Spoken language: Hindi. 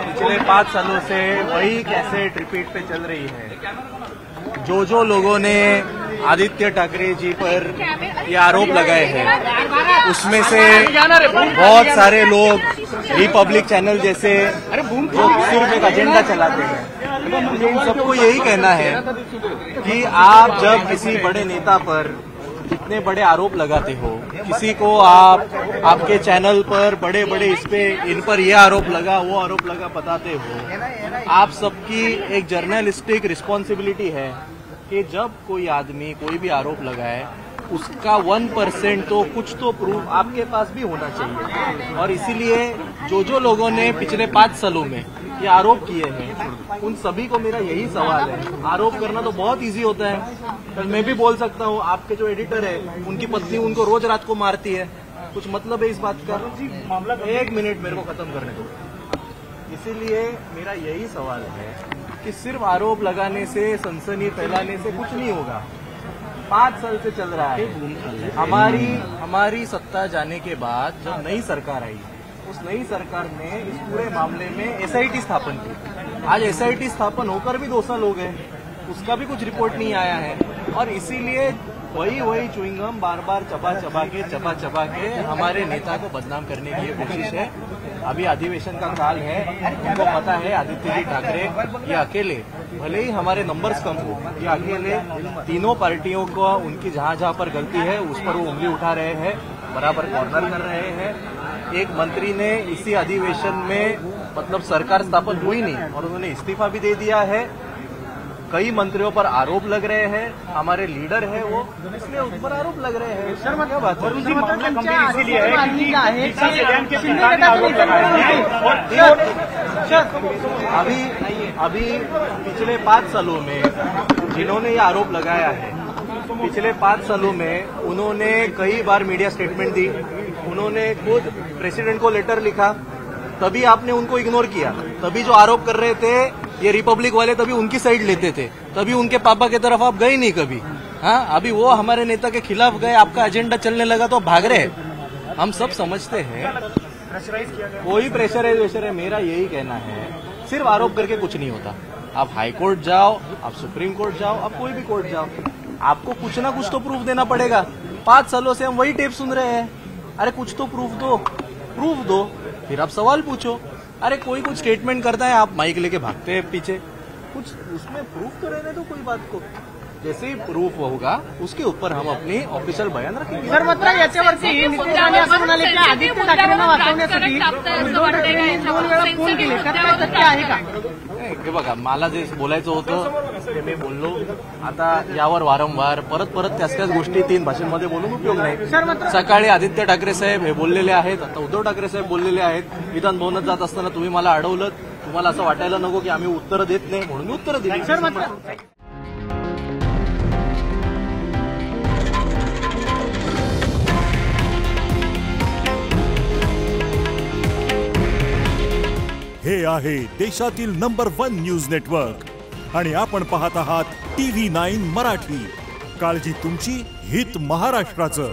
पिछले 5 सालों से वही कैसेट रिपीट पे चल रही है। जो लोगों ने आदित्य ठाकरे जी पर ये आरोप लगाए हैं, उसमें से बहुत सारे लोग रिपब्लिक चैनल जैसे जो सिर्फ एक एजेंडा चलाते हैं। मुझे इन सबको यही कहना है कि आप जब किसी बड़े नेता पर इतने बड़े आरोप लगाते हो, किसी को आपके चैनल पर बड़े इस पे इन पर ये आरोप लगा वो आरोप लगा बताते हो, आप सबकी एक जर्नलिस्टिक रिस्पॉन्सिबिलिटी है कि जब कोई आदमी कोई भी आरोप लगाए उसका 1% तो कुछ तो प्रूफ आपके पास भी होना चाहिए। और इसीलिए जो लोगों ने पिछले 5 सालों में ये आरोप किए हैं, उन सभी को मेरा यही सवाल है। आरोप करना तो बहुत इजी होता है, कल मैं भी बोल सकता हूँ आपके जो एडिटर है उनकी पत्नी उनको रोज रात को मारती है, कुछ मतलब है इस बात का? 1 मिनट मेरे को खत्म करने दो। इसीलिए मेरा यही सवाल है कि सिर्फ आरोप लगाने से, सनसनी फैलाने से कुछ नहीं होगा। 5 साल से चल रहा है। हमारी सत्ता जाने के बाद जब नई सरकार आई, उस नई सरकार ने इस पूरे मामले में एसआईटी स्थापन की। आज एसआईटी स्थापन होकर भी 2 साल हो गए, उसका भी कुछ रिपोर्ट नहीं आया है। और इसीलिए वही च्युइंगम बार चबा के हमारे नेता को बदनाम करने की कोशिश है। अभी अधिवेशन का काल है, उनको पता है आदित्य जी ठाकरे ये अकेले, भले ही हमारे नंबर्स कम हो, ये अकेले तीनों पार्टियों को उनकी जहां पर गलती है उस पर वो उंगली उठा रहे हैं, बराबर कॉर्नर कर रहे हैं। एक मंत्री ने इसी अधिवेशन में मतलब सरकार स्थापन हुई नहीं और उन्होंने इस्तीफा भी दे दिया है। कई मंत्रियों पर आरोप लग रहे हैं, हमारे लीडर है वो, इसलिए उस पर आरोप लग रहे हैं। सर क्या बात है? अभी पिछले 5 सालों में जिन्होंने ये आरोप लगाया है, पिछले 5 सालों में उन्होंने कई बार मीडिया स्टेटमेंट दी, उन्होंने खुद प्रेसिडेंट को लेटर लिखा, तभी आपने उनको इग्नोर किया। तभी जो आरोप कर रहे थे ये रिपब्लिक वाले, तभी उनकी साइड लेते थे, तभी उनके पापा की तरफ आप गए नहीं कभी। हाँ, अभी वो हमारे नेता के खिलाफ गए, आपका एजेंडा चलने लगा तो भाग रहे। हम सब समझते हैं कोई प्रेशराइज है। मेरा यही कहना है, सिर्फ आरोप करके कुछ नहीं होता। आप हाई कोर्ट जाओ, आप सुप्रीम कोर्ट जाओ, आप कोई भी कोर्ट जाओ, आपको कुछ ना कुछ तो प्रूफ देना पड़ेगा। 5 सालों से हम वही टेप सुन रहे हैं। अरे कुछ तो प्रूफ दो, फिर आप सवाल पूछो। अरे कोई कुछ स्टेटमेंट करता है, आप माइक लेके भागते हैं पीछे, कुछ उसमें प्रूफ तो रहने दो कोई बात को। जैसे ही प्रूफ होगा उसके ऊपर हम अपनी ऑफिशियल बयान रखेंगे। सर मात्र याच्यावरती नितीन राणे असं म्हणाले की आदित्य ठाकरेंना वाचवण्यासाठी उद्धव ठाकरेंनी 2 वेळा फोन केले, त्यात काय तथ्य आहे का? हे बघा, मला जे बोलायचं होतं ते मी बोललो। आता यावर वारंवार परत त्याच गोष्टी 3 भाषांमध्ये बोलून उपयोग नाही। सकाळी आदित्य ठाकरे साहेब हे बोललेले आहेत, आता उद्धव ठाकरे साहेब बोललेले आहेत। विधान भवनात जात असताना तुम्ही मला अडवलं, तुम्हाला असं वाटायला नको की आम्ही उत्तर देत नाही म्हणून मी उत्तर दिली। सर मात्र हे आहे देशातील नंबर 1 न्यूज नेटवर्क आणि आपण पाहत आहात TV9 मराठी। काळजी तुमची, हित महाराष्ट्राचं।